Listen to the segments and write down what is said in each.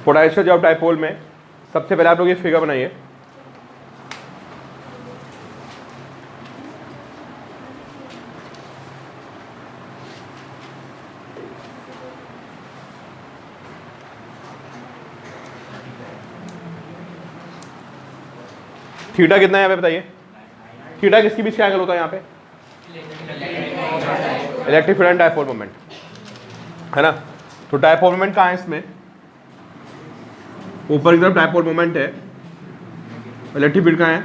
Potential of dipole में सबसे पहले आप लोग ये फिगर बनाइए। थीटा कितना है यहाँ पे बताइए? थीटा किसके बीच का एंगल होता है यहाँ पे? Electric field and dipole moment, है ना। तो डायपोल मोमेंट कहाँ है इसमें? ऊपर की तरफ डायपोल मोमेंट है, इलेक्ट्रिक फील्ड कहाँ है?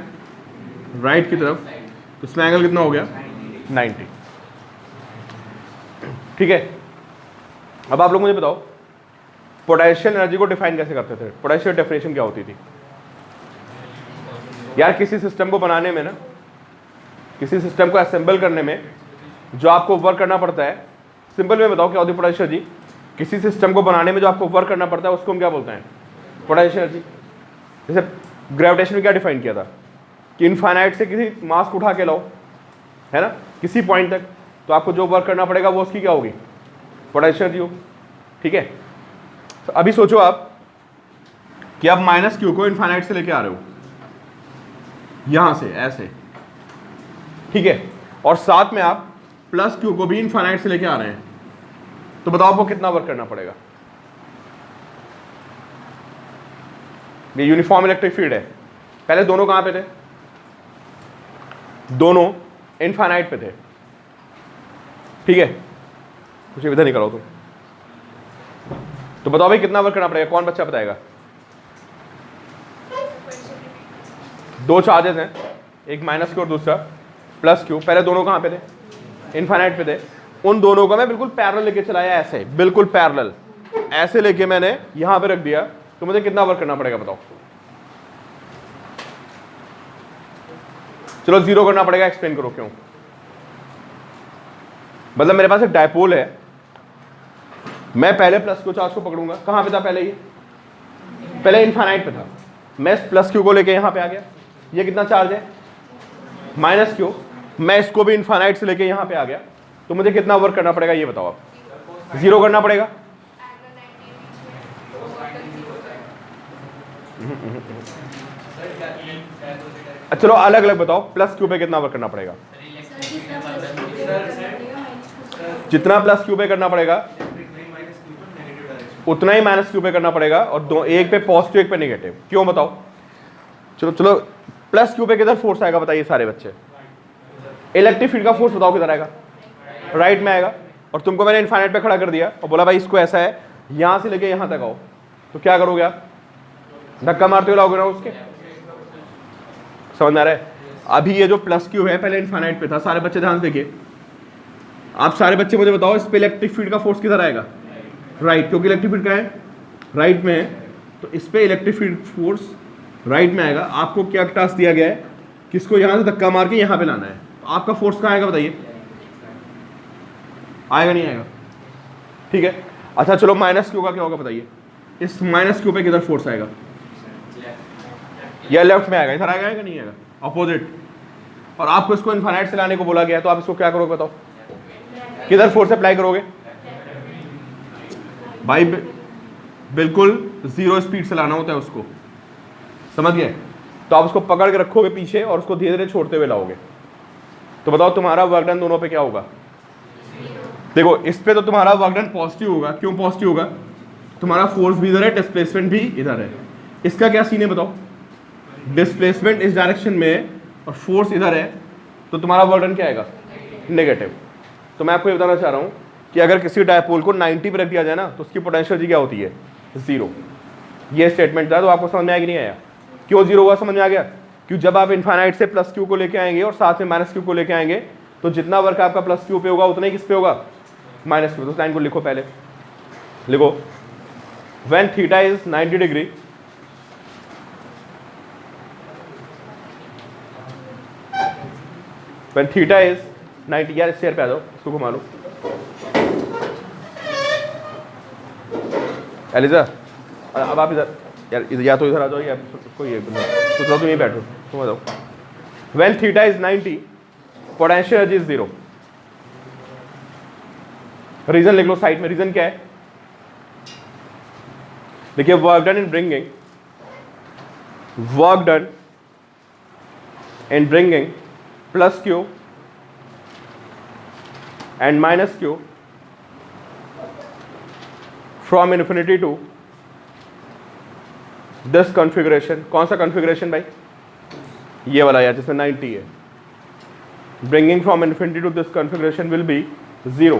राइट की तरफ। तो इसमें एंगल कितना हो गया? 90। ठीक है। अब आप लोग मुझे बताओ पोटेंशियल एनर्जी को डिफाइन कैसे करते थे? पोटेंशियल डेफिनेशन क्या होती थी यार? किसी सिस्टम को बनाने में ना, किसी सिस्टम को असेंबल करने में जो आपको वर्क करना पड़ता है, सिंपल में बताओ क्या होती है पोटेंशियल एनर्जी? किसी सिस्टम को बनाने में जो आपको वर्क करना पड़ता है उसको हम क्या बोलते हैं? Potential energy. जैसे ग्रेविटेशन में क्या डिफाइन किया था कि इनफाइनाइट से किसी मास को उठा के लाओ, है ना, किसी पॉइंट तक, तो आपको जो वर्क करना पड़ेगा वो उसकी क्या होगी? पोटेंशियल एनर्जी होगी। ठीक है। तो अभी सोचो आप कि आप माइनस क्यू को इनफाइनाइट से लेके आ रहे हो यहां से ऐसे, ठीक है, और साथ में आप प्लस क्यू को भी इनफाइनाइट से लेके आ रहे हैं, तो बताओ आपको कितना वर्क करना पड़ेगा? ये यूनिफॉर्म इलेक्ट्रिक फील्ड है। पहले दोनों कहां पे थे? दोनों इनफाइनाइट पे थे। ठीक है, कुछ इधर नहीं करो तुम। तो बताओ भाई कितना वर्क करना पड़ेगा? कौन बच्चा बताएगा? दो चार्जेस हैं, एक माइनस क्यू और दूसरा प्लस क्यू। पहले दोनों कहां पे थे? इनफाइनाइट पे थे। उन दोनों को मैं बिल्कुल पैरेलल लेके चलाया, ऐसे बिल्कुल पैरेलल, ऐसे लेके मैंने यहां पे रख दिया। तो मुझे कितना वर्क करना पड़ेगा बताओ? चलो जीरो करना पड़ेगा। एक्सप्लेन करो क्यों? मतलब मेरे पास एक डायपोल है, मैं पहले प्लस क्यू चार्ज को पकड़ूंगा। कहां पे था पहले? ये पहले इनफाइनाइट पे था। मैं इस प्लस क्यू को लेके यहां पे आ गया। ये कितना चार्ज है? Minus Q. मैं इसको भी इनफाइनाइट से लेके यहां पे आ गया। तो मुझे कितना वर्क करना पड़ेगा ये बताओ आप? जीरो करना पड़ेगा। चलो अलग अलग बताओ, प्लस क्यू पे कितना वर्क करना पड़ेगा? जितना प्लस क्यू पे करना पड़ेगा उतना ही माइनस क्यू पे करना पड़ेगा, और दो, एक पे पॉजिटिव एक पे नेगेटिव। क्यों बताओ? चलो चलो, प्लस क्यू पे किधर फोर्स आएगा बताइए सारे बच्चे? इलेक्ट्रिक फील्ड का फोर्स बताओ किधर आएगा? राइट में आएगा। और तुमको मैंने इनफाइनाइट पे खड़ा कर दिया और बोला भाई इसको ऐसा है, यहां से लेके यहां तक आओ, तो क्या करोगे आप? धक्का मारते हुए लाओगे ना उसके। समझ आ रहा है? अभी ये जो प्लस क्यू है पहले इनफाइनाइट पे था। सारे बच्चे ध्यान से देखिए, आप सारे बच्चे मुझे बताओ इस पे इलेक्ट्रिक फील्ड का फोर्स किधर आएगा? राइट, क्योंकि इलेक्ट्रिक फील्ड का है राइट में है, तो इस पे इलेक्ट्रिक फील्ड फोर्स राइट में आएगा। आपको क्या टास्क दिया गया है? किसको यहां से धक्का मार के यहां पे लाना है। तो आपका फोर्स कहां आएगा बताइए? आएगा नहीं आएगा? ठीक है। अच्छा चलो, माइनस क्यू का क्या होगा बताइए? इस माइनस क्यू पे किधर फोर्स आएगा? या लेफ्ट में आएगा? इधर आएगा या नहीं आएगा? अपोजिट। और आपको इसको इनफाइनाइट से लाने को बोला गया, तो आप इसको क्या करोगे बताओ? किधर फोर्स अप्लाई करोगे भाई? बिल्कुल जीरो स्पीड से लाना होता है उसको, समझ गए? तो आप उसको पकड़ के रखोगे पीछे और उसको धीरे धीरे छोड़ते हुए लाओगे। तो बताओ तुम्हारा वर्क डन दोनों पे क्या होगा? देखो इस पे तो तुम्हारा वर्क डन पॉजिटिव होगा। क्यों पॉजिटिव होगा? तुम्हारा फोर्स भी इधर है, डिस्प्लेसमेंट भी इधर है। इसका क्या सीन है बताओ? डिस्प्लेसमेंट इस डायरेक्शन में है और फोर्स इधर है, तो तुम्हारा वर्क डन क्या आएगा? नेगेटिव। तो मैं आपको ये बताना चाह रहा हूँ कि अगर किसी डायपोल को 90 पे रख दिया जाए ना, तो उसकी पोटेंशियल एनर्जी क्या होती है? जीरो। ये स्टेटमेंट था, तो आपको समझ में आया कि नहीं आया? क्यों जीरो हुआ समझ में आ गया? क्यों जब आप इनफाइनाइट से प्लस क्यू को लेके आएंगे और साथ में माइनस क्यू को लेके आएंगे, तो जितना वर्क आपका प्लस क्यू पे होगा उतना ही किस पे होगा? Minus Q. तो लाइन को लिखो, पहले लिखो, when theta is 90 degree, when theta is 90, यार इस चेयर पे आ जाओ, इसको घुमा लो। एलिजा अब आप इधर, यार या तो इधर आ जाओ या उसको ये तो तुम यहीं बैठो, तुम आ जाओ। When theta is 90, potential energy is zero. Reason लिख लो साइड में। रीजन क्या है? देखिए work done in bringing plus q and minus q from infinity to this configuration. कौन सा कॉन्फ़िगरेशन भाई? ये वाला यार जिसमें 90 है। Bringing from infinity to this configuration will be 0।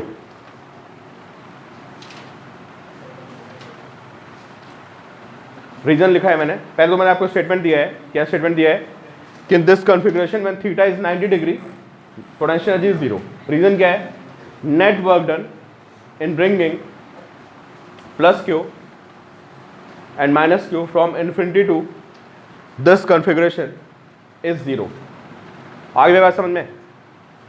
Reason लिखा है मैंने, पहले तो मैंने आपको स्टेटमेंट दिया है। क्या स्टेटमेंट दिया है? कि this configuration when theta is 90 degree potential energy is 0। Reason क्या है? Net work done in bringing plus q and minus q from infinity to this configuration is 0। आ गई बात समझ में?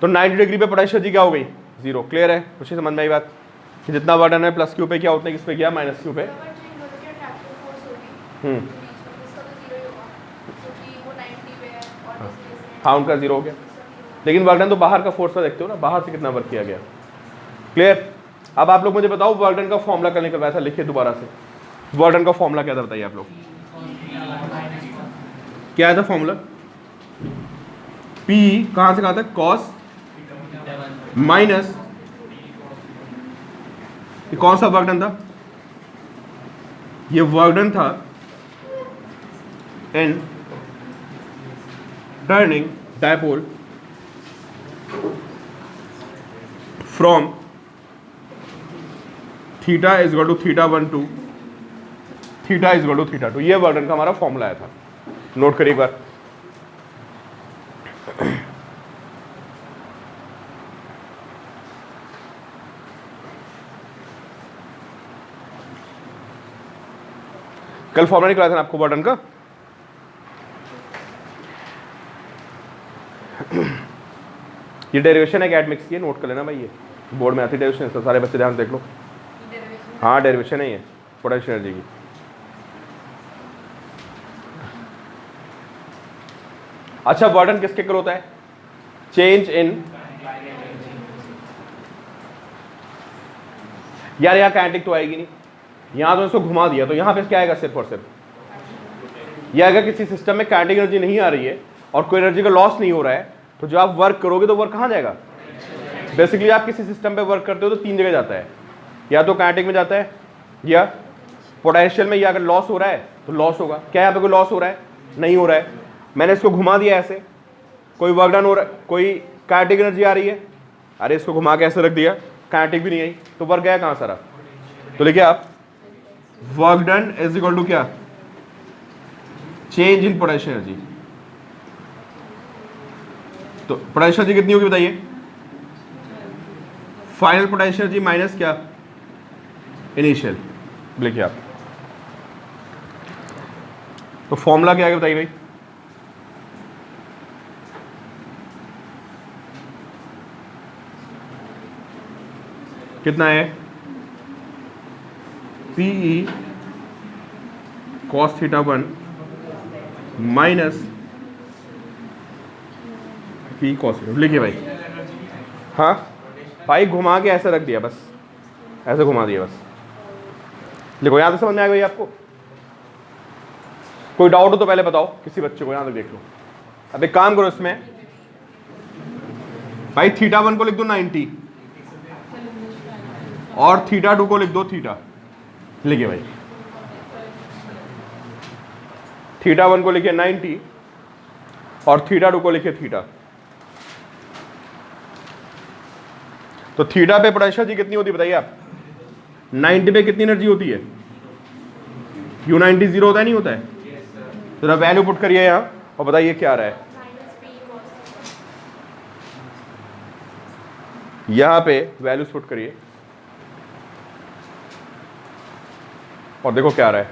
तो 90 डिग्री पे पोटेंशियल एनर्जी क्या हो गई? 0। क्लियर है? कुछ ही समझ में आई बात कि जितना वर्क डन है प्लस क्यू पे क्या होता है, किस पे किया? माइनस क्यू पे। हाँ उनका 0 हो गया, लेकिन वर्क डन तो बाहर का फोर्स का देखते हो ना, बाहर से कितना वर्क किया गया। क्लियर? अब आप लोग मुझे बताओ वर्क डन का फॉर्मूला कल निकलवाया था, लिखिए दोबारा से। वर्क डन का फॉर्मूला क्या था बताइए आप लोग? क्या है था फॉर्मूला? पी कहां से कहां तक? कॉस माइनस, ये कौन सा वर्क डन था? ये वर्क डन था in turning dipole from theta is equal to theta 1 to theta is equal to theta 2। ये वर्क डन का हमारा फॉर्मूला आया था। नोट करिए एक बार। कल फॉर्मूला निकला था ना आपको वर्क डन का? ये डेरिवेशन है कैटमिक्स की, नोट कर लेना भाई, ये बोर्ड में आती डेरिवेशन है, सारे बच्चे ध्यान से देख लो। हाँ डेरिवेशन है ये पोटेंशियल एनर्जी की। अच्छा वर्क डन किसके कर होता है? चेंज इन, यार यहाँ काइनेटिक तो आएगी नहीं, यहाँ तो इसको घुमा दिया तो यहाँ पे क्या आएगा? सिर्फ और सिर्फ यह अगर किसी सिस्टम में काइनेटिक एनर्जी नहीं आ रही है और कोई एनर्जी का लॉस नहीं हो रहा है, तो जो आप वर्क करोगे तो वर्क कहाँ जाएगा? बेसिकली आप किसी सिस्टम पे वर्क करते हो तो 3 जगह जाता है, या तो काइनेटिक में जाता है या पोटेंशियल में, या अगर लॉस हो रहा है तो लॉस होगा। क्या यहाँ पे कोई लॉस हो रहा है? नहीं हो रहा है। मैंने इसको घुमा दिया ऐसे, कोई वर्क डन हो रहा है, कोई काइनेटिक एनर्जी आ रही है, अरे इसको घुमा के ऐसे रख दिया, काइनेटिक भी नहीं आई, तो वर्क गया कहाँ सारा? तो लिखिए आप work done is equal to क्या? Change in potential energy. तो पोटेंशियल एनर्जी कितनी होगी बताइए? फाइनल पोटेंशियल एनर्जी माइनस क्या? इनिशियल। लिखिए आप। तो फॉर्मूला क्या है बताइए भाई? कितना है? PE cos theta 1 minus P cos. लिखिए भाई। हाँ भाई घुमा के ऐसे रख दिया, बस ऐसे घुमा दिया बस। लिखो, यहां तक समझ में आ गई आपको? कोई डाउट हो तो पहले बताओ, किसी बच्चे को, यहां तक देख लो। अब एक काम करो इसमें भाई, थीटा 1 को लिख दो 90 और थीटा 2 को लिख दो थीटा। लिखिए भाई, थीटा 1 को लिखिए 90 और थीटा 2 को लिखिए थीटा। तो थीटा पे पोटेंशियल एनर्जी कितनी होती है बताइए आप? 90 पे कितनी एनर्जी होती है? U90 0 होता है नहीं होता है? तो वैल्यू पुट करिए यहां और बताइए क्या आ रहा है। यहां पे वैल्यूज पुट करिए और देखो क्या आ रहा है।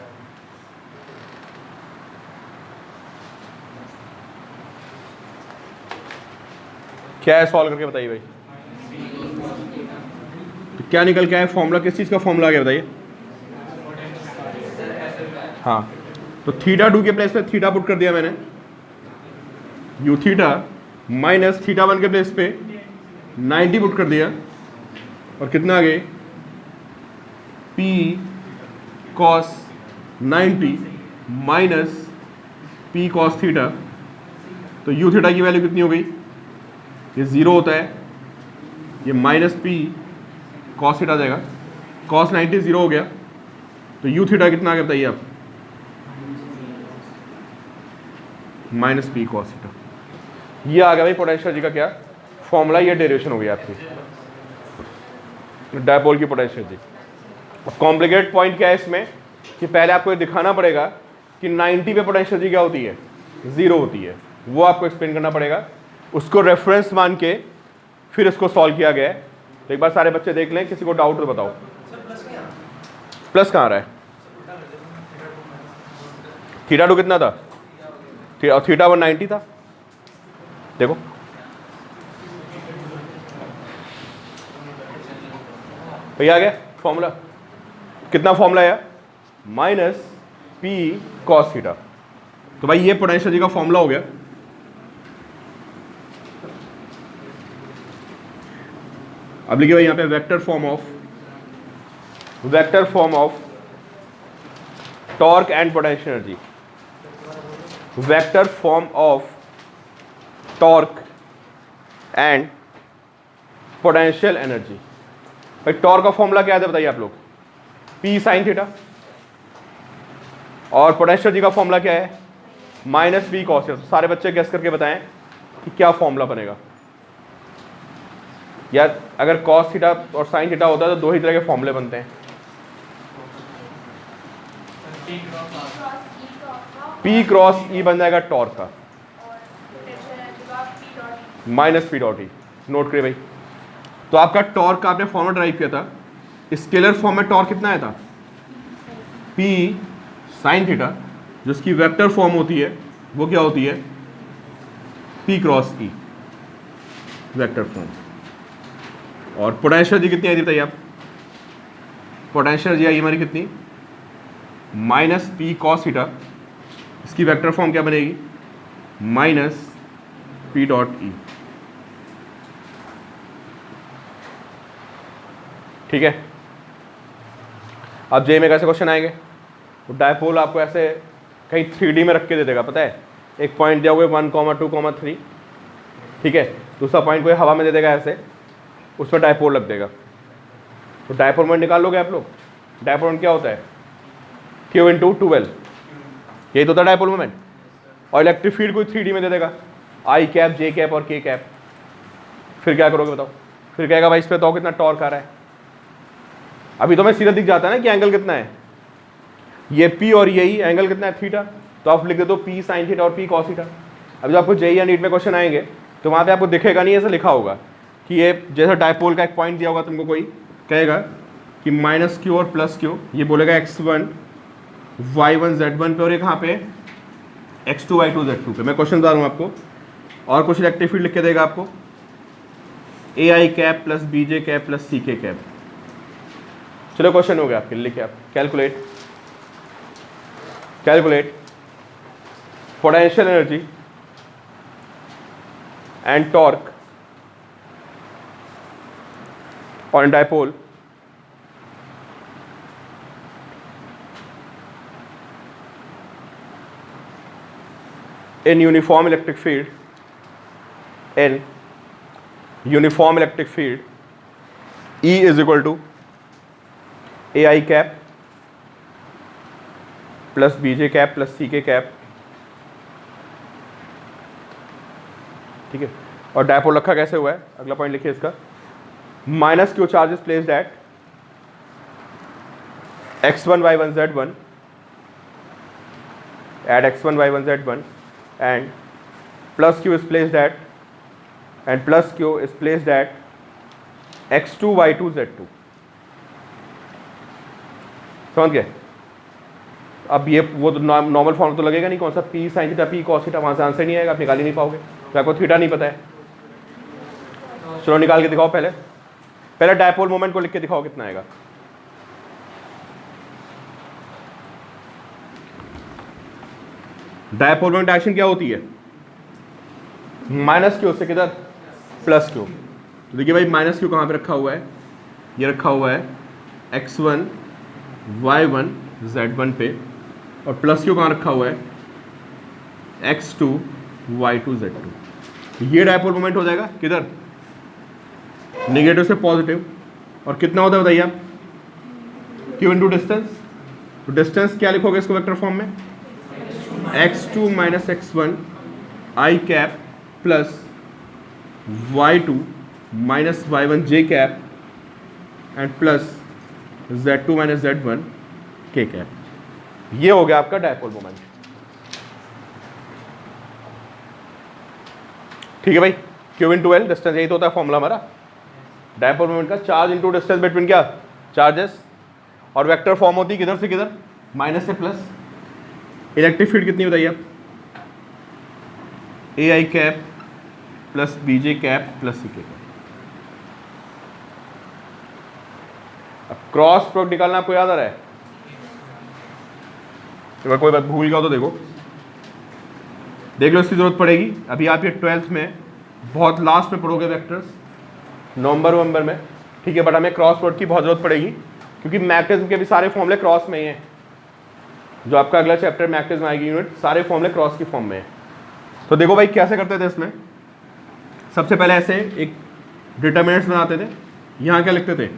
क्या है सॉल्व करके बताइए भाई। तो क्या निकल के आया फॉर्मूला? किस चीज का फॉर्मूला आ गया बताइए? हाँ, तो थीटा 2 के प्लेस पे थीटा पुट कर दिया मैंने, यू थीटा माइनस थीटा 1 के प्लेस पे 90 पुट कर दिया और कितना आ गए? P cos 90 minus P cos theta, तो यू थीटा की वैल्यू कितनी हो गई, ये 0 होता है, ये माइनस पी कॉस थीटा जाएगा, कॉस 90 0 हो गया, तो यू थीटा कितना आ गया बताइए आप, माइनस पी कॉस थीटा। ये आ गया भाई पोटेंशियल एनर्जी का क्या फॉर्मूला, ये डेरिवेशन हो गया आपकी डायपोल की पोटेंशियल एनर्जी। कॉम्प्लिकेट पॉइंट क्या है इसमें कि पहले आपको ये दिखाना पड़ेगा कि 90 पे पोटेंशियल एनर्जी क्या होती है, 0 होती है, वो आपको एक्सप्लेन करना पड़ेगा, उसको रेफरेंस मान के फिर इसको सॉल्व किया गया है। तो एक बार सारे बच्चे देख लें, किसी को डाउट तो बताओ। प्लस कहाँ आ रहा है, थीटा 2 कितना था, थीटा 1 90 था, देखो भैया आ गया फॉर्मूला, कितना फॉर्मूला है, माइनस पी कॉस थीटा। तो भाई ये पोटेंशियल एनर्जी का फॉर्मूला हो गया। अब लिखिए भाई यहां पे vector form of torque and potential energy, vector form of torque and potential energy. भाई टॉर्क का फॉर्मूला क्या है बताइए आप लोग, पी साइन थीटा, और पोटेंशियल एनर्जी का फॉर्मूला क्या है, माइनस पी कॉस थीटा। सारे बच्चे गेस करके बताएं कि क्या फॉर्मूला बनेगा। यार अगर कॉस थीटा और साइन थीटा होता है तो दो ही तरह के फॉर्मूले बनते हैं, पी क्रॉस ई बन जाएगा टॉर्क का, minus P dot E. Note करिए भाई, तो आपका टॉर्क का आपने फॉर्मूला ड्राइव किया था, स्केलर फॉर्म में टॉर्क कितना आया था, पी साइन थीटा, जिसकी वेक्टर फॉर्म होती है वो क्या होती है, P cross E vector form. और पोटेंशियल एनर्जी कितनी आई थी बताइए आप, पोटेंशियल एनर्जी आई हमारी कितनी, माइनस पी कॉस थीटा, इसकी वेक्टर फॉर्म क्या बनेगी, माइनस पी डॉट ई। ठीक है, अब जे में कैसे क्वेश्चन आएंगे, तो डायपोल आपको ऐसे कहीं 3D में रख के दे देगा, पता है, एक पॉइंट दिया हुआ 1, 2, 3, ठीक है, दूसरा पॉइंट कोई हवा में दे देगा ऐसे, उस पर डायपोल लग देगा। तो डायपोल मोमेंट निकाल लोगे आप लोग, डायपोल मोमेंट क्या होता है, Q × 12, यही तो होता है डायपोल मोमेंट। और इलेक्ट्रिक फील्ड कोई 3D में दे देगा, I कैप, J कैप और K कैप, फिर क्या करोगे बताओ, फिर कहेगा भाई इस पर तो कितना टॉर्क आ रहा है। अभी तो मैं सीधा दिख जाता है ना कि एंगल कितना है, ये P और यही एंगल कितना है, थीटा, तो आप लिख दे दो P साइन थीटा और P कॉस थीटा। अभी जब आपको जेई या नीट में क्वेश्चन आएंगे तो वहाँ पे आपको दिखेगा नहीं, ऐसा लिखा होगा कि ये जैसा डायपोल का एक पॉइंट दिया होगा, तुमको कोई कहेगा कि माइनस क्यू और प्लस क्यू, ये बोलेगा x1 y1 z1 पे, और ये कहाँ पे x2 y2 z2 पे। मैं क्वेश्चन बता रहा हूँ आपको, और कुछ इलेक्ट्रिक फील्ड लिख के देगा आपको, AI cap plus BJ cap plus CK cap. चलो क्वेश्चन हो गया आपके, लिखे आप, calculate potential energy and torque on dipole in uniform electric field, E is equal to AI cap plus BJ cap plus CK cap, ठीक है। और dipole रखा कैसे हुआ है, अगला पॉइंट लिखिए इसका, minus q charge is placed at x1 y1 z1 at x1 y1 z1 and plus q is placed at x2 y2 z2। समझ गए। अब ये वो तो नॉर्मल फॉर्म तो लगेगा नहीं, कौन सा p sin theta p cos theta, वहां से आंसर नहीं आएगा, आप निकाल ही नहीं पाओगे, तो आपको थीटा नहीं पता है। चलो निकाल के दिखाओ, पहले डायपोल मोमेंट को लिख के दिखाओ कितना आएगा। डायपोल मोमेंट एक्शन क्या होती है, माइनस क्यू से किधर, प्लस क्यू। तो देखिए भाई माइनस क्यू कहाँ पे रखा हुआ है, ये रखा हुआ है x1 y1 z1 पे, और प्लस क्यू कहाँ रखा हुआ है, x2 y2 z2। ये डायपोल मोमेंट हो जाएगा किधर, नेगेटिव से पॉजिटिव। और कितना होता है बताइए आप, q इंटू डिस्टेंस। तो डिस्टेंस क्या लिखोगे इसको वेक्टर फॉर्म में, x2 minus x1 i cap plus y2 minus y1 j cap and plus z2 minus z1 k cap. ये हो गया आपका डायपोल मोमेंट। ठीक है भाई, q इंटू एल डिस्टेंस, यही तो होता है फॉर्मूला हमारा डायपोल मोमेंट का, चार्ज इंटू डिस्टेंस बिटवीन क्या, चार्जेस। और वेक्टर फॉर्म होती है किधर से किधर, माइनस से प्लस। इलेक्ट्रिक फील्ड कितनी बताइए आप, A I cap plus B J cap plus C K cap. अब क्रॉस प्रोडक्ट निकालना आपको याद आ रहा है, अगर कोई बात भूल गया तो देखो, देख लो, इसकी जरूरत पड़ेगी। अभी आप ये 12th में बहुत लास्ट में पढ़ोगे वेक्टर्स, नवंबर में, ठीक है। बट हमें क्रॉस प्रोडक्ट की बहुत जरूरत पड़ेगी, क्योंकि मैग्नेटिज्म के भी सारे फॉर्मूले क्रॉस में ही हैं। जो आपका अगला चैप्टर मैग्नेटिज्म आएगी यूनिट, सारे फॉर्मूले क्रॉस की फॉर्म में है। तो देखो भाई कैसे करते थे इसमें, सबसे पहले ऐसे एक डिटरमिनेंट्स बनाते थे। यहाँ क्या लिखते थे,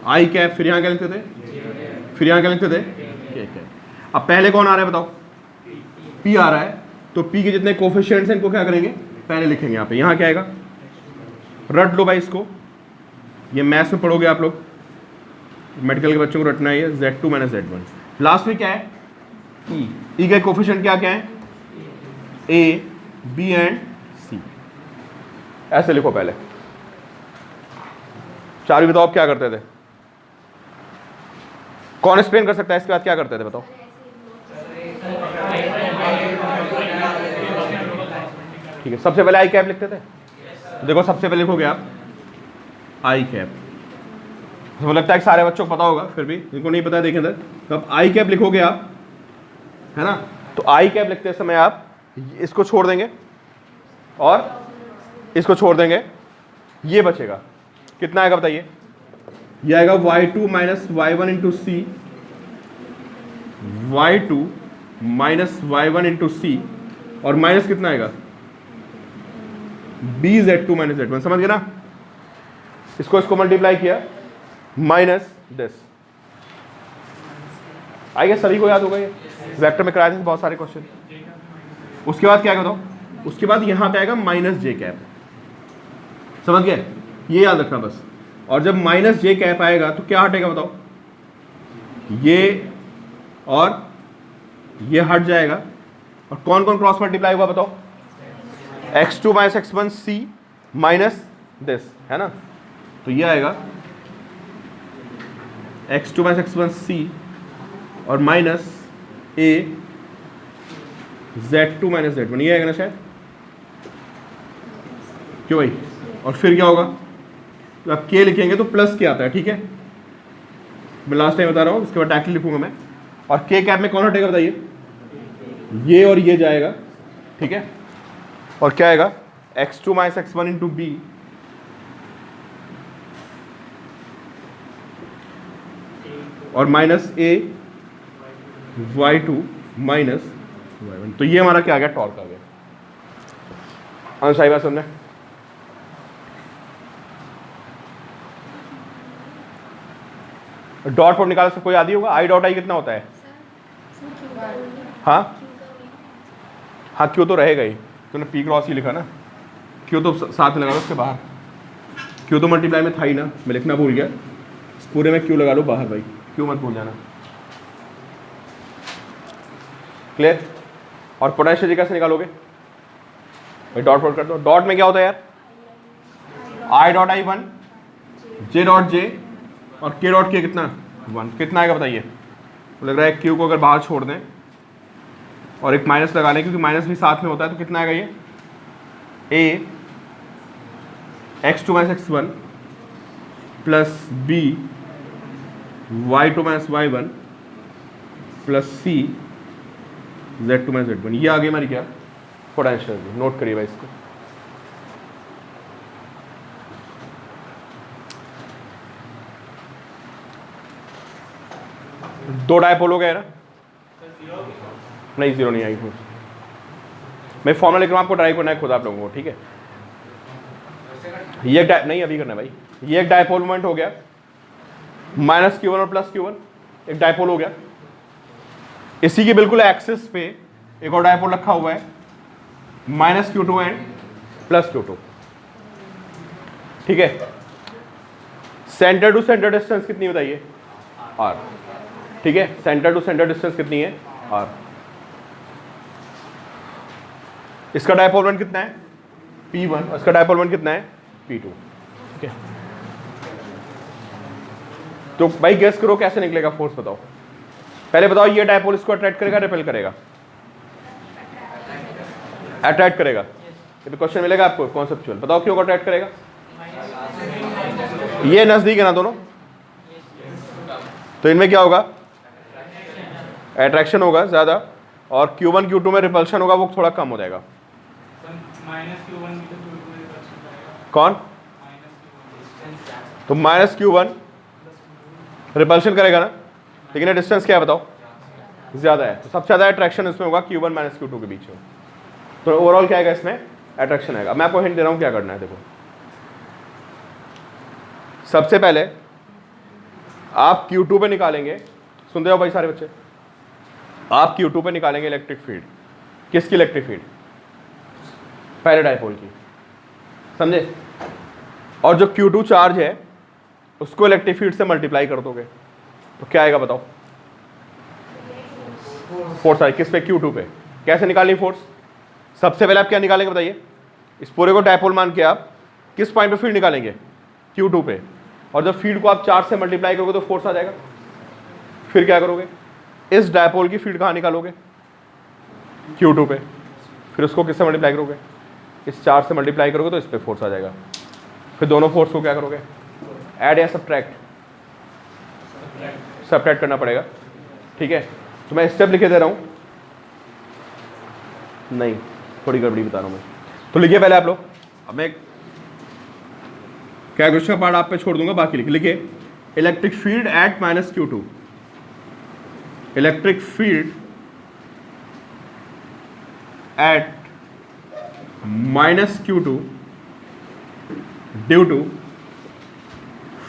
आई कैप, फिर यहाँ क्या लिखते थे, फिर यहाँ क्या लिखते थे, के कैप। अब पहले कौन आ रहा है बताओ, पी आ रहा है, तो पी के जितने कोफिशिएंट्स हैं इनको क्या करेंगे, पहले लिखेंगे यहाँ पे। यहाँ क्या आएगा, रट लो भाई इसको, ये मैथ्स में पढ़ोगे आप लोग, मेडिकल के बच्चों को रटना है। Z2 माइनस Z1, लास्ट में क्या है, ई के कोफिशिएंट क्या क्या है, ए बी एंड सी। ऐसे लिखो पहले। चार बताओ आप क्या करते थे, कौन एक्सप्लेन कर सकता है इसके बाद क्या करते थे बताओ। ठीक है, सबसे पहले आई कैप लिखते थे। तो देखो सबसे पहले लिखोगे आप आई कैप, मुझे लगता है कि सारे बच्चों को पता होगा, फिर भी जिनको नहीं पता है देखें इधर। तो अब आई कैप लिखोगे आप, है ना। तो आई कैप लिखते समय आप इसको छोड़ देंगे और इसको छोड़ देंगे, ये बचेगा। कितना आएगा बताइए, ये आएगा y2 माइनस y1 इंटू सी, y2 माइनस y1 इंटू सी, और माइनस कितना आएगा, bz2 माइनस z1। समझ गए ना, इसको मल्टीप्लाई किया, माइनस दिस। आई गेस सभी को याद होगा, ये वेक्टर में कराए थे बहुत सारे क्वेश्चन। उसके बाद क्या आएगा बताओ, उसके बाद यहां पे आएगा माइनस जे कैप। समझ गए, ये याद रखना बस। और जब माइनस जे कैप आएगा तो क्या हटेगा बताओ, ये और ये हट जाएगा। और कौन कौन क्रॉस मल्टीप्लाई हुआ बताओ, x2 minus x1 c minus this, है ना। तो ये आएगा x2 माइनस x1 c और minus a z2 minus z1, ये आएगा ना शायद, क्यों भाई। और फिर क्या होगा, तो आप k लिखेंगे तो प्लस क्या आता है, ठीक है। मैं लास्ट टाइम बता रहा हूँ, उसके बाद डायरेक्टली लिखूंगा मैं। और k कैप में कौन हटेगा बताइए, ये और ये जाएगा, ठीक है। और क्या आएगा, x2 minus x1 into B और minus a y2 minus y1। तो ये हमारा क्या आ गया, टॉर्क आ गया। सही बात सुनने, डॉट प्रोडक्ट निकालने से कोई आदि होगा, आई डॉट आई कितना होता है, हाँ हाँ, क्यों तो रहेगा ही, तूने पी क्रॉस ही लिखा ना, क्यों तो साथ में लगा लो उसके बाहर, क्यों तो मल्टीप्लाई में था ही ना, मैं लिखना भूल गया। पूरे में क्यों लगा लो बाहर भाई, क्यों मत भूल जाना। क्लियर। और पोटेंशियल कैसे निकालोगे भाई, डॉट प्रोडक्ट कर दो। डॉट में क्या होता है यार, I dot I 1, J dot J और के डॉट के कितना 1, कितना आएगा बताइए। लग रहा है क्यू को अगर बाहर छोड़ दें और एक माइनस लगा लें, क्योंकि माइनस भी साथ में होता है, तो कितना आएगा ये, A x2 minus x1 plus B y2 minus y1 plus C z2 minus z1। ये आगे हमारी क्या, पोटेंशियल। नोट करिए भाई इसको। दो डायपोल हो गए ना, नहीं, जीरो नहीं आएगी फोर्स। मैं फॉर्मूला लिख रहा हूँ, आपको ट्राई करना है खुद आप लोगों को, ठीक है। ये नहीं अभी करना है भाई। ये एक डायपोल मोमेंट हो गया, माइनस Q1 और प्लस Q1 एक डायपोल हो गया। इसी के बिल्कुल एक्सिस पे एक और डायपोल रखा हुआ है, minus Q2 and plus Q2, ठीक है। सेंटर टू सेंटर डिस्टेंस कितनी बताइए? R, ठीक है। सेंटर टू सेंटर डिस्टेंस कितनी है? R। इसका डायपोल मोमेंट कितना है? P1, और इसका डायपोल मोमेंट कितना है? P2, ठीक है। तो भाई गेस करो कैसे निकलेगा फोर्स, बताओ। पहले बताओ, ये डायपोल इसको अट्रैक्ट करेगा, रिपेल करेगा? अट्रैक्ट करेगा। ये भी क्वेश्चन मिलेगा आपको कॉन्सेप्चुअल। बताओ क्यों अट्रैक्ट करेगा? ये नजदीक है ना दोनों, तो इनमें क्या होगा? अट्रैक्शन होगा ज्यादा, और Q1 Q2 में रिपल्शन होगा, वो थोड़ा कम हो जाएगा। कौन? तो माइनस Q1 रिपल्शन करेगा ना, लेकिन डिस्टेंस क्या है बताओ? ज्यादा है। तो सबसे ज्यादा अट्रैक्शन इसमें होगा Q1 माइनस Q2 के बीच में। तो ओवरऑल क्या आएगा इसमें? अट्रैक्शन आएगा। मैं आपको हिंट दे रहा हूं क्या करना है। देखो, सबसे पहले आप Q2 पे निकालेंगे, सुनते हो भाई सारे बच्चे, आप Q2 पे निकालेंगे इलेक्ट्रिक फील्ड। किसकी इलेक्ट्रिक फील्ड? पहले डायपोल की, समझे। और जो Q2 चार्ज है उसको इलेक्ट्रिक फील्ड से मल्टीप्लाई कर दोगे, तो क्या आएगा बताओ? फोर्स आएगी। किस पे? Q2 पे। कैसे निकालनी फोर्स? सबसे पहले आप क्या निकालेंगे बताइए? इस पूरे को डायपोल मान के आप किस पॉइंट पे फील्ड निकालेंगे? Q2 पे। और जब फील्ड को आप चार्ज से मल्टीप्लाई करोगे तो फोर्स आ जाएगा। फिर क्या करोगे? इस डायपोल की फील्ड कहाँ निकालोगे? Q2 पे। फिर उसको किससे मल्टीप्लाई करोगे? इस चार्ज से मल्टीप्लाई करोगे तो इस पे फोर्स आ जाएगा। फिर दोनों फोर्स को क्या करोगे? ऐड या सब्ट्रैक्ट? सब्ट्रैक्ट करना पड़ेगा, ठीक है। तो मैं स्टेप लिखे दे रहा हूं, नहीं थोड़ी गड़बड़ी बता रहा हूं मैं, तो लिखिए पहले आप लोग। अब मैं कैलकुलेशन का पार्ट आप पे छोड़ दूंगा, बाकी लिखिए electric field at minus Q2, electric field at minus Q2 due to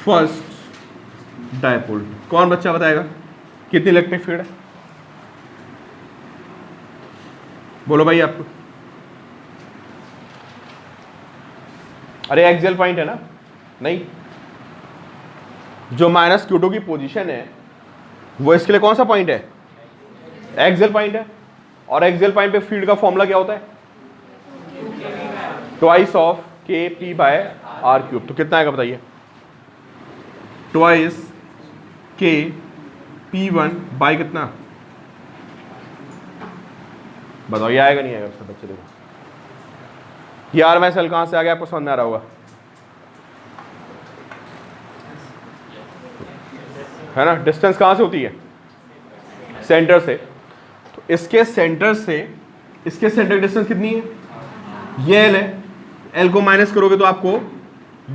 first dipole. कौन बच्चा बताएगा कितनी इलेक्ट्रिक फील्ड है? बोलो भाई आपको। अरे एक्सियल पॉइंट है ना? नहीं, जो माइनस Q2 की पोजीशन है वो इसके लिए कौन सा पॉइंट है? एक्सियल पॉइंट है। और एक्सियल पॉइंट पे फील्ड का फॉर्मूला क्या होता है? Twice of KP by R cube. तो कितना आएगा बताइए? ट्वाइस KP1 बाय कितना? बताओ, ये आएगा नहीं आएगा सब बच्चे? देखो यार, मैं सेल कहां से आ गया आपको समझ में आ रहा होगा, है ना। डिस्टेंस कहां से होती है? सेंटर से। तो इसके सेंटर से इसके सेंटर डिस्टेंस कितनी है? ये L है। L को माइनस करोगे तो आपको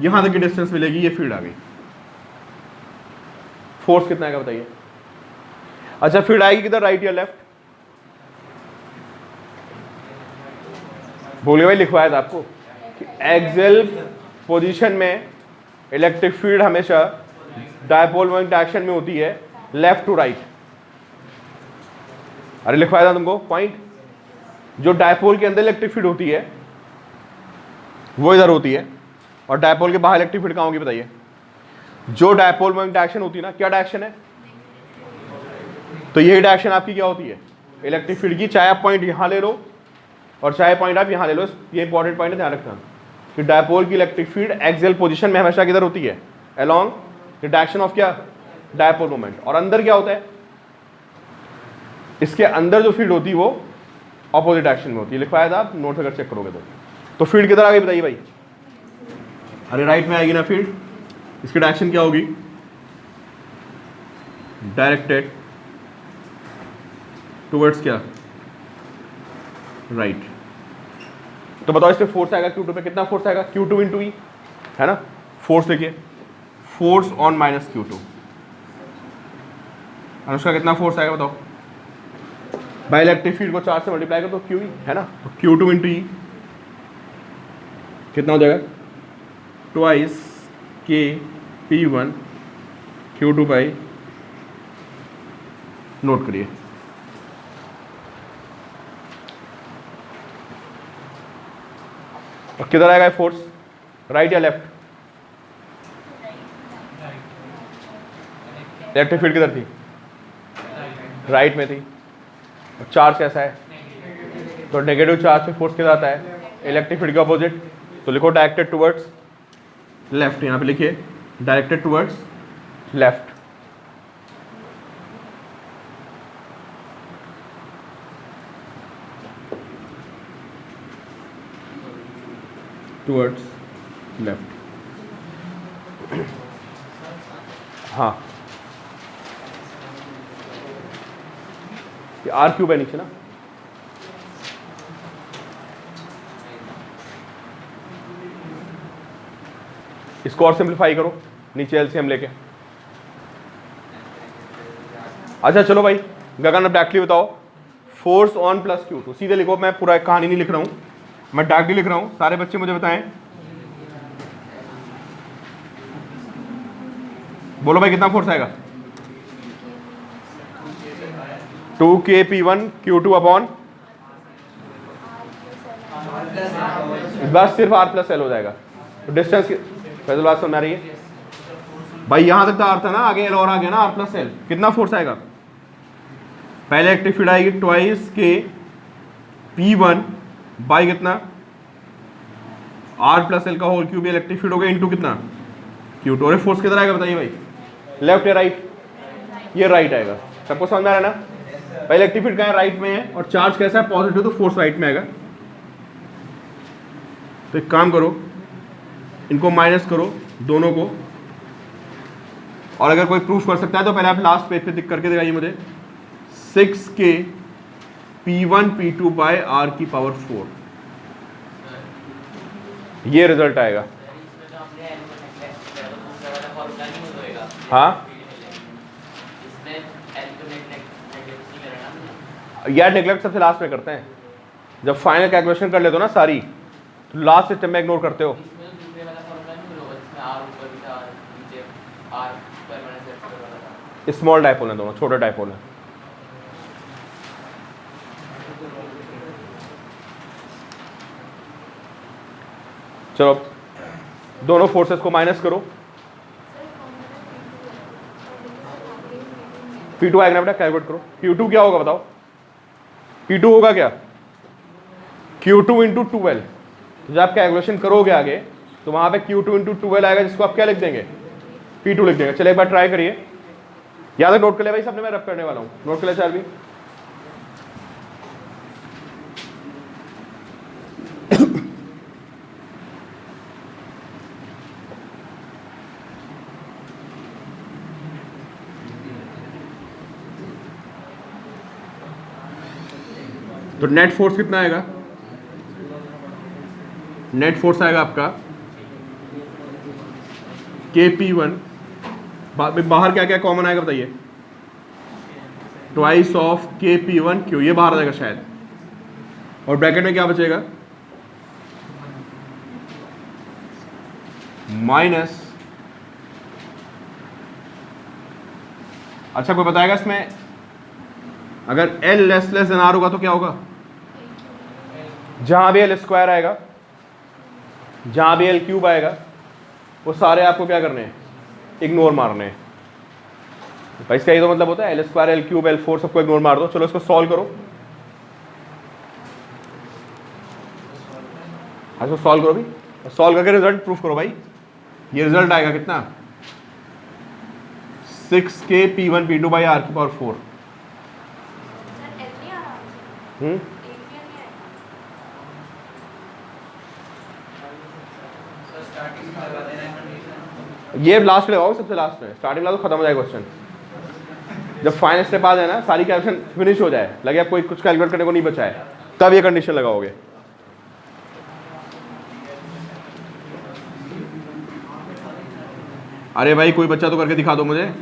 यहां तक की डिस्टेंस मिलेगी, ये फील्ड आ गई। फोर्स कितना आएगा बताइए? अच्छा, फील्ड आएगी किधर, राइट या लेफ्ट? बोलिए भाई, लिखवाया था आपको कि एक्सियल पोजीशन में इलेक्ट्रिक फील्ड हमेशा डायपोल मोमेंट डायरेक्शन में होती है, लेफ्ट टू राइट। अरे लिखवाया था तुमको पॉइंट। जो डायपोल के अंदर इलेक्ट्रिक फील्ड होती है वो इधर होती है, और डायपोल के बाहर इलेक्ट्रिक फील्ड कहां होगी बताइए? जो डायपोल मोमेंट डायरेक्शन होती है ना, क्या डायरेक्शन है? तो यही डायरेक्शन आपकी क्या होती है? इलेक्ट्रिक फील्ड की। चाहे आप पॉइंट यहां ले लो और चाहे पॉइंट आप यहां ले लो, ये इंपॉर्टेंट पॉइंट है, ध्यान रखना कि डायपोल की इलेक्ट्रिक फील्ड एक्सियल पोजीशन में हमेशा किधर होती है? अलोंग द डायरेक्शन ऑफ क्या? Dipole moment. और अंदर क्या होता है? इसके अंदर जो फील्ड होती है वो ऑपोजिट डायरेक्शन में होती है। लिखवाया था, आप नोट अगर चेक करोगे तो फील्ड किधर आ गई बताइए भाई? अरे राइट में आएगी ना फील्ड। इसकी डायरेक्शन क्या होगी? डायरेक्टेड टुवर्ड्स क्या? राइट। तो बताओ इसमें फोर्स आएगा Q2 पे, कितना फोर्स आएगा? Q2 इंटू E, है ना। फोर्स लिखिए, force on minus Q2। Anushka कितना फोर्स आएगा बताओ? भाई इलेक्ट्रिक फील्ड को चार्ज से मल्टीप्लाई करो तो क्यू ही है ना, तो क्यू टू इंटू ई कितना हो जाएगा, ट्वाइस के P one Q two by, note करिए और किधर आएगा फोर्स, राइट या लेफ्ट, इलेक्ट्रिक फील्ड किधर थी, राइट में थी, और चार्ज कैसा है, तो नेगेटिव चार्ज पे फोर्स किधर आता है, इलेक्ट्रिक फील्ड के अपोजिट, तो लिखो डायरेक्टेड टुवर्ड्स लेफ्ट, यहां पे लिखिए directed towards left. Towards left, हाँ ये आर क्यूब है नीचे ना, इसको और सिंप्लीफाई करो, नीचे एलसीएम लेके। अच्छा चलो भाई गगन अब डायरेक्टली बताओ, force on plus q two, सीधे लिखो, मैं पूरा एक कहानी नहीं लिख रहा हूं, मैं डायरेक्टली लिख रहा हूं, सारे बच्चे मुझे बताएं, बोलो भाई कितना फोर्स आएगा, 2k P1 Q2 इस बार सिर्फ R प्लस L हो जाएगा, तो डिस्टेंस फैजल बात समझ आ रही है भाई, यहां तक तो R था ना, आगे L और आ गया ना, R प्लस L, कितना फोर्स आएगा, पहले इलेक्ट्रिक फील्ड आएगी ट्वाइस के P1 बाई कितना, R प्लस L का होल क्यूब इलेक्ट्रिक फील्ड हो गया इनटू कितना Q2, और फोर्स किधर आएगा बताइए भाई, लेफ्ट या राइट, ये राइट आएगा, सबको समझ आ रहा है ना, पहले इलेक्ट्रिक फील्ड कहाँ है, राइट में है, और चार्ज कैसा है, पॉजिटिव, तो फोर्स राइट में आएगा। तो एक काम करो, इनको माइनस करो दोनों को, और अगर कोई प्रूफ कर सकता है तो पहले आप लास्ट पेज पे टिक करके दिखाइए मुझे, 6k P1 P2 bye R की पावर 4, ये रिजल्ट आएगा। हाँ यार नेग्लेक्ट सबसे लास्ट में करते हैं, जब फाइनल कैलकुलेशन कर लेते हो ना सारी, तो लास्ट स्टेप में इग्नोर करते हो। स्मॉल डायपोल है दोनों, छोटे डायपोल है। चलो दोनों फोर्सेस को माइनस करो, P2 आएगा ना बेटा, कैलकुलेट करो, Q2 क्या होगा बताओ, P2 होगा क्या, Q2 इंटू 12, जब आप कैलकुलेशन करोगे आगे तो वहां पे Q2 इंटू 12 आएगा, जिसको आप क्या लिख देंगे, P2 लिख देंगे। चलिए एक बार ट्राई करिए, याद है, नोट कर ले भाई सबने, मैं रब करने वाला हूं, नोट कर ले चार भी। तो नेट फोर्स कितना आएगा, नेट फोर्स आएगा आपका KP1, बाहर क्या क्या कॉमन आएगा बताइए, ट्वाइस ऑफ KP1 Q, ये बाहर आ जाएगा शायद, और ब्रैकेट में क्या बचेगा, माइनस, अच्छा कोई बताएगा इसमें, अगर L लेस देन R होगा तो क्या होगा, जहां भी L स्क्वायर आएगा, जहां भी L क्यूब आएगा, वो सारे आपको क्या करने हैं, इग्नोर मारने हैं। भाई इसका ये तो मतलब होता है L square L cube L4 सबको इग्नोर मार दो। चलो इसको सॉल्व करो, इसको सॉल्व करो भी, सॉल्व करके रिजल्ट प्रूफ करो भाई। ये रिजल्ट आएगा कितना, 6k P1 P2 by R की पावर 4। ये लास्ट में लगाओ, सबसे लास्ट में, स्टार्टिंग में तो खत्म हो जाएगा क्वेश्चन, जब फाइनल स्टेप आ जाए ना, सारी कैलकुलेशन फिनिश हो जाए, लगे आप कोई कुछ कैलकुलेट करने को नहीं बचा है, तब ये कंडीशन लगाओगे। अरे भाई कोई बच्चा तो करके दिखा दो मुझे,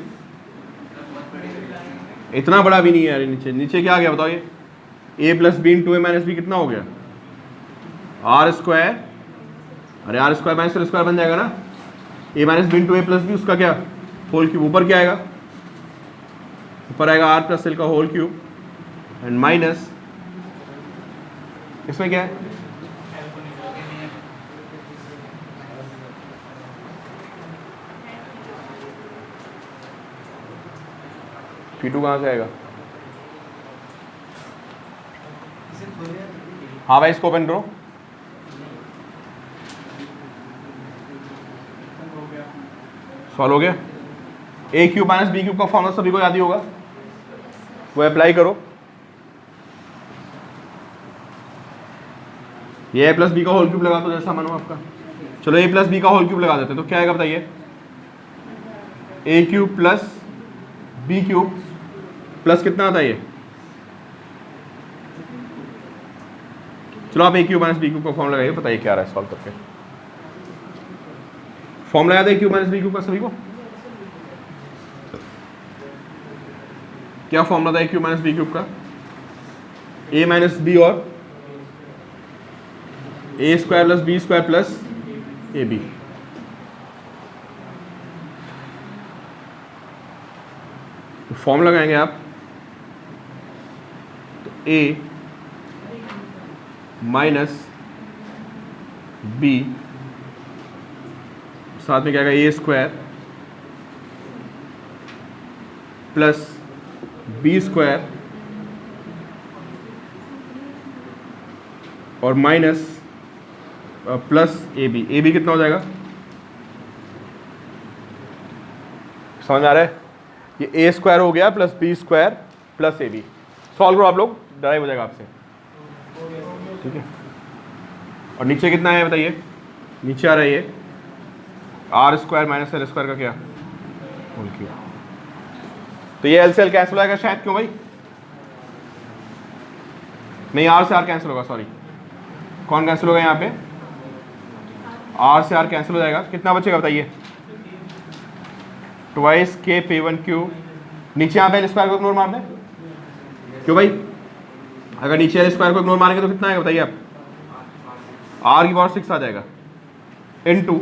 इतना बड़ा भी नहीं है यार, नीचे नीचे क्या आ गया बताओ, ये A plus B into A minus B कितना हो गया आर स्क्वायर, अरे R square minus L square बन जाएगा ना, A minus B into A plus B उसका क्या होल क्यूब, ऊपर क्या आएगा, ऊपर आएगा आर प्लस एल का होल क्यूब एंड माइनस इसमें क्या है P2 कहाँ से आएगा। हाँ भाई इसको ओपन करो, सॉल्व हो गया। A cube minus B cube का फॉर्मूला सभी को याद ही होगा, वो अप्लाई करो। ये ए प्लस बी का होल क्यूब लगा दो जैसा मानो आपका, चलो ए प्लस बी का होल क्यूब लगा देते तो क्या आएगा बताइए, A cube plus B cube plus कितना आता है ये, चलो आप A cube minus B cube का फॉर्म लगाइए, बताइए क्या आ रहा है सॉल्व करके। फॉर्म लगा दे A cube minus B cube का सभी को, क्या फॉर्मूला था A cube minus B cube का, ए माइनस बी और A square plus B square plus A B. Form लगाएंगे आप तो ए माइनस बी साथ में क्या आएगा ए स्क्वायर प्लस बी स्क्वायर और माइनस प्लस ए बी कितना हो जाएगा, समझ आ रहा है, ये ए स्क्वायर हो गया plus B square plus A B. Solve करो आप लोग, ड्राइव हो जाएगा आपसे, ठीक है। और नीचे कितना है बताइए, नीचे आ रहा है ये R square minus L square का क्या होल क्यूब, तो ये एल से एल कैंसिल हो जाएगा शायद, क्यों भाई, नहीं आर से आर कैंसिल होगा, सॉरी कौन कैंसिल होगा यहाँ पे, आर से आर कैंसिल हो जाएगा, कितना बचेगा बताइए, ट्वाइस के पी वन क्यूब, नीचे यहाँ पे एल स्क्वायर को इग्नोर मार दें, क्यों भाई, अगर नीचे एल स्क्वायर को इग्नोर मारेंगे तो कितना आएगा बताइए आप, आर की पावर 6 आ जाएगा इनटू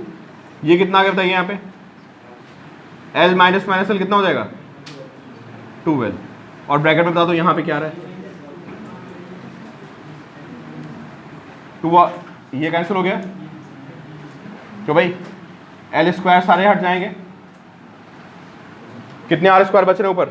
ये कितना आ गया बताइए यहाँ पे, एल माइनस माइनस एल कितना हो जाएगा 12, और ब्रैकेट में बता दो यहाँ पे क्या आ रहा है 2, ये कैंसिल हो गया, क्यों भाई एल स्क्वायर सारे हट जाएंगे, कितने आर स्क्वायर बच रहे ऊपर